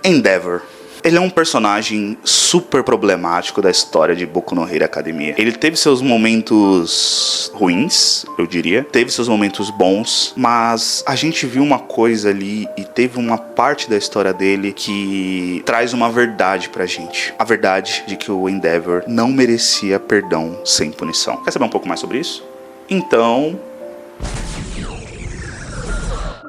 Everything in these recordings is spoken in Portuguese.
Endeavor. Ele é um personagem super problemático da história de Boku no Hero Academia. Ele teve seus momentos ruins, eu diria. Teve seus momentos bons. Mas a gente viu uma coisa ali e teve uma parte da história dele que traz uma verdade pra gente. A verdade de que o Endeavor não merecia perdão sem punição. Quer saber um pouco mais sobre isso? Então...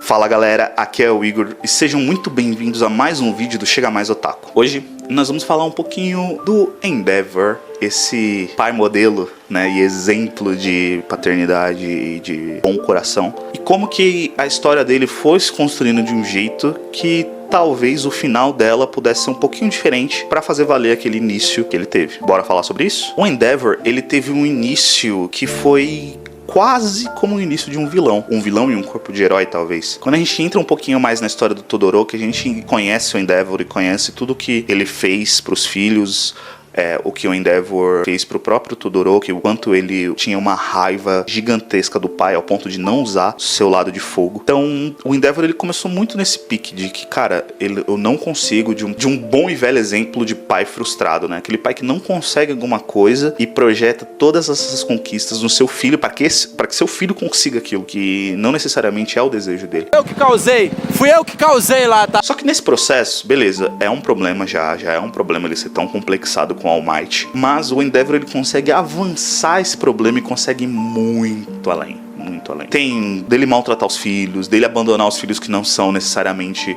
Fala galera, aqui é o Igor e sejam muito bem-vindos a mais um vídeo do Chega Mais Otaku. Hoje nós vamos falar um pouquinho do Endeavor, esse pai modelo, né, e exemplo de paternidade e de bom coração. E como que a história dele foi se construindo de um jeito que talvez o final dela pudesse ser um pouquinho diferente para fazer valer aquele início que ele teve. Bora falar sobre isso? O Endeavor, ele teve um início que foi... quase como o início de um vilão e um corpo de herói, talvez. Quando a gente entra um pouquinho mais na história do Todoroki, a gente conhece o Endeavor e conhece tudo que ele fez pros filhos, o que o Endeavor fez pro próprio Todoroki, o quanto ele tinha uma raiva gigantesca do pai ao ponto de não usar o seu lado de fogo. Então, o Endeavor, ele começou muito nesse pique de que, cara, eu não consigo, de um bom e velho exemplo de pai frustrado, né? Aquele pai que não consegue alguma coisa e projeta todas essas conquistas no seu filho para que seu filho consiga aquilo, que não necessariamente é o desejo dele. Fui eu que causei lá, tá? Só que nesse processo, beleza, é um problema já é um problema ele ser tão complexado com All Might, mas o Endeavor, ele consegue avançar esse problema e consegue ir muito além. Muito além. Tem dele maltratar os filhos, dele abandonar os filhos que não são necessariamente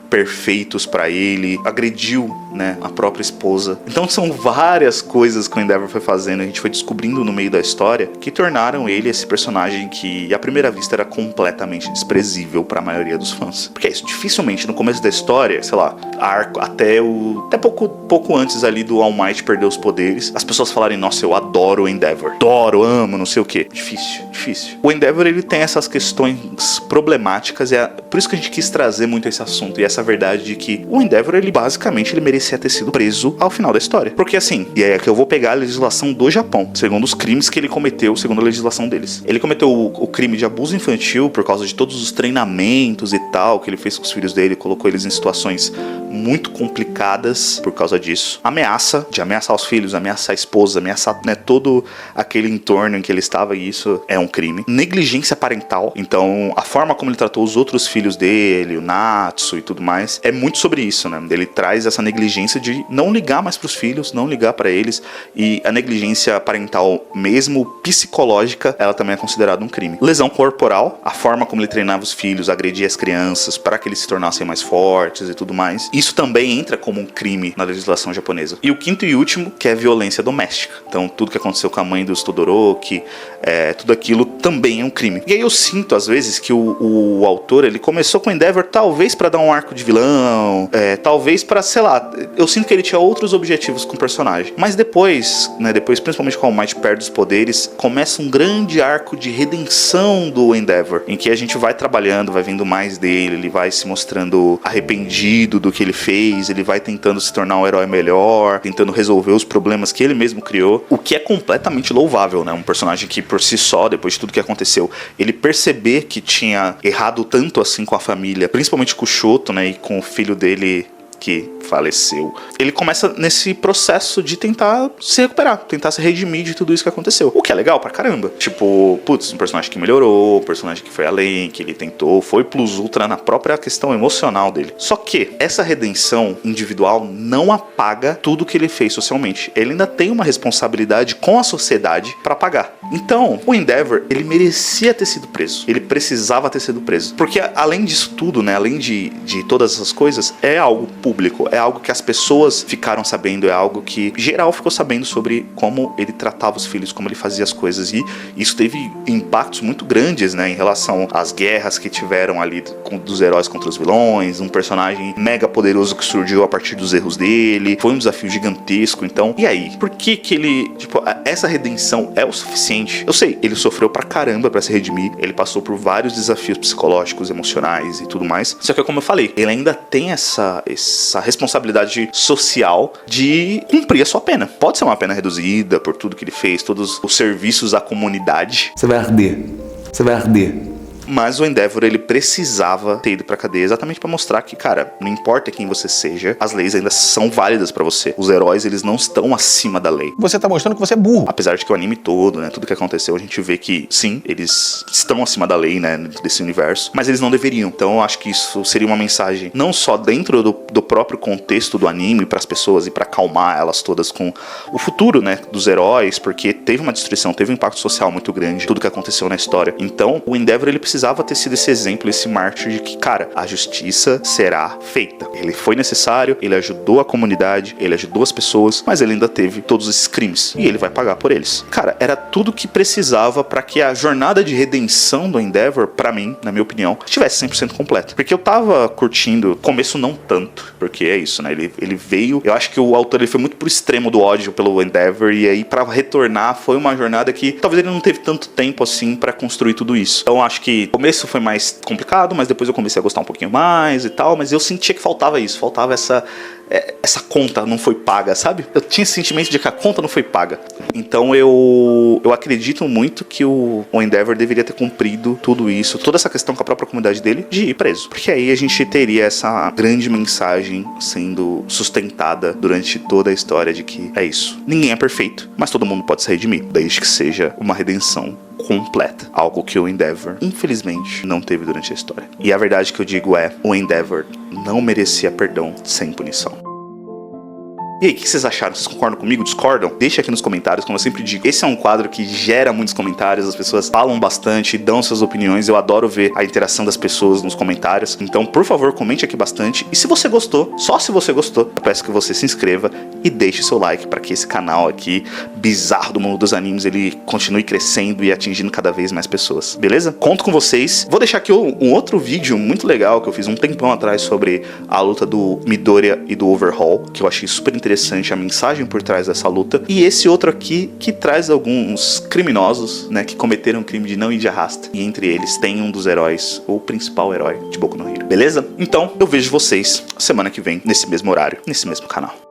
perfeitos pra ele, agrediu, né, a própria esposa. Então são várias coisas que o Endeavor foi fazendo, a gente foi descobrindo no meio da história, que tornaram ele esse personagem que à primeira vista era completamente desprezível pra maioria dos fãs. Porque é isso, dificilmente no começo da história, sei lá, até pouco antes ali do All Might perder os poderes, as pessoas falarem, nossa, eu adoro o Endeavor, adoro, amo, não sei o que. Difícil. O Endeavor, ele tem essas questões problemáticas e é por isso que a gente quis trazer muito esse assunto e essa verdade de que o Endeavor, ele basicamente ele merecia ter sido preso ao final da história. Porque assim, e é que eu vou pegar a legislação do Japão, segundo os crimes que ele cometeu, segundo a legislação deles. Ele cometeu o crime de abuso infantil por causa de todos os treinamentos e tal que ele fez com os filhos dele, colocou eles em situações muito complicadas por causa disso. De ameaçar os filhos, ameaçar a esposa, ameaçar, né, todo aquele entorno em que ele estava, e isso é um crime. Negligência parental, então a forma como ele tratou os outros filhos dele, o Natsu e tudo mais, é muito sobre isso, né? Ele traz essa negligência de não ligar mais pros filhos, não ligar pra eles, e a negligência parental, mesmo psicológica, ela também é considerada um crime. Lesão corporal, a forma como ele treinava os filhos, agredia as crianças para que eles se tornassem mais fortes e tudo mais. Isso também entra como um crime na legislação japonesa. E o quinto e último, que é violência doméstica. Então tudo que aconteceu com a mãe dos Todoroki, tudo aquilo também é um crime. E aí eu sinto às vezes que o autor, ele começou com o Endeavor talvez para dar um arco de vilão, talvez pra, sei lá, eu sinto que ele tinha outros objetivos com o personagem. Mas depois, né, principalmente com o All Might perde os poderes, começa um grande arco de redenção do Endeavor, em que a gente vai trabalhando, vai vendo mais dele, ele vai se mostrando arrependido do que ele fez, ele vai tentando se tornar um herói melhor, tentando resolver os problemas que ele mesmo criou, o que é completamente louvável, né? Um personagem que por si só, depois de tudo que aconteceu, ele perceber que tinha errado tanto assim com a família, principalmente com o Shoto, né, e com o filho dele que faleceu. Ele começa nesse processo de tentar se recuperar, tentar se redimir de tudo isso que aconteceu. O que é legal pra caramba. Tipo, putz, um personagem que melhorou, um personagem que foi além, que ele tentou, foi plus ultra na própria questão emocional dele. Só que essa redenção individual não apaga tudo que ele fez socialmente. Ele ainda tem uma responsabilidade com a sociedade pra pagar. Então, o Endeavor, ele merecia ter sido preso. Ele precisava ter sido preso. Porque além disso tudo, né, além de todas essas coisas, é algo público, é algo que as pessoas ficaram sabendo, é algo que geral ficou sabendo sobre como ele tratava os filhos, como ele fazia as coisas, e isso teve impactos muito grandes, né, em relação às guerras que tiveram ali dos heróis contra os vilões, um personagem mega poderoso que surgiu a partir dos erros dele, foi um desafio gigantesco. Então, e aí? Por que ele, tipo, essa redenção é o suficiente? Eu sei, ele sofreu pra caramba pra se redimir, ele passou por vários desafios psicológicos, emocionais e tudo mais, só que como eu falei, ele ainda tem essa responsabilidade social de cumprir a sua pena. Pode ser uma pena reduzida por tudo que ele fez, todos os serviços à comunidade. Você vai arder. Você vai arder. Mas o Endeavor, ele precisava ter ido pra cadeia exatamente pra mostrar que, cara, não importa quem você seja, as leis ainda são válidas pra você. Os heróis, eles não estão acima da lei. Você tá mostrando que você é burro. Apesar de que o anime todo, né, tudo que aconteceu, a gente vê que, sim, eles estão acima da lei, né, desse universo, mas eles não deveriam. Então eu acho que isso seria uma mensagem não só dentro do próprio contexto do anime pras pessoas e pra acalmar elas todas com o futuro, né, dos heróis, porque teve uma destruição, teve um impacto social muito grande, tudo que aconteceu na história. Então, o Endeavor, ele precisava ter sido esse exemplo, esse mártir de que, cara, a justiça será feita. Ele foi necessário, ele ajudou a comunidade, ele ajudou as pessoas, mas ele ainda teve todos esses crimes e ele vai pagar por eles. Cara, era tudo que precisava pra que a jornada de redenção do Endeavor, pra mim, na minha opinião, estivesse 100% completa. Porque eu tava curtindo, começo não tanto, porque é isso, né? Ele veio, eu acho que o autor, ele foi muito pro extremo do ódio pelo Endeavor, e aí pra retornar foi uma jornada que talvez ele não teve tanto tempo assim pra construir tudo isso. Então eu acho que o começo foi mais complicado, mas depois eu comecei a gostar um pouquinho mais e tal, mas eu sentia que faltava isso, faltava essa conta não foi paga, sabe? Eu tinha esse sentimento de que a conta não foi paga. Então eu acredito muito que o Endeavor deveria ter cumprido tudo isso, toda essa questão com a própria comunidade dele, de ir preso. Porque aí a gente teria essa grande mensagem sendo sustentada durante toda a história de que é isso. Ninguém é perfeito, mas todo mundo pode se redimir, desde que seja uma redenção completa. Algo que o Endeavor, infelizmente, não teve durante a história. E a verdade que eu digo é, o Endeavor não merecia perdão sem punição. E aí, o que vocês acharam? Vocês concordam comigo? Discordam? Deixa aqui nos comentários, como eu sempre digo. Esse é um quadro que gera muitos comentários, as pessoas falam bastante, dão suas opiniões. Eu adoro ver a interação das pessoas nos comentários. Então, por favor, comente aqui bastante. E se você gostou, só se você gostou, eu peço que você se inscreva e deixe seu like para que esse canal aqui, bizarro do mundo dos animes, ele continue crescendo e atingindo cada vez mais pessoas. Beleza? Conto com vocês. Vou deixar aqui um outro vídeo muito legal que eu fiz um tempão atrás sobre a luta do Midoriya e do Overhaul, que eu achei super interessante a mensagem por trás dessa luta, e esse outro aqui que traz alguns criminosos, né, que cometeram um crime de não ir de arrasta, e entre eles tem um dos heróis, o principal herói de Boku no Hero, beleza? Então eu vejo vocês semana que vem, nesse mesmo horário, nesse mesmo canal.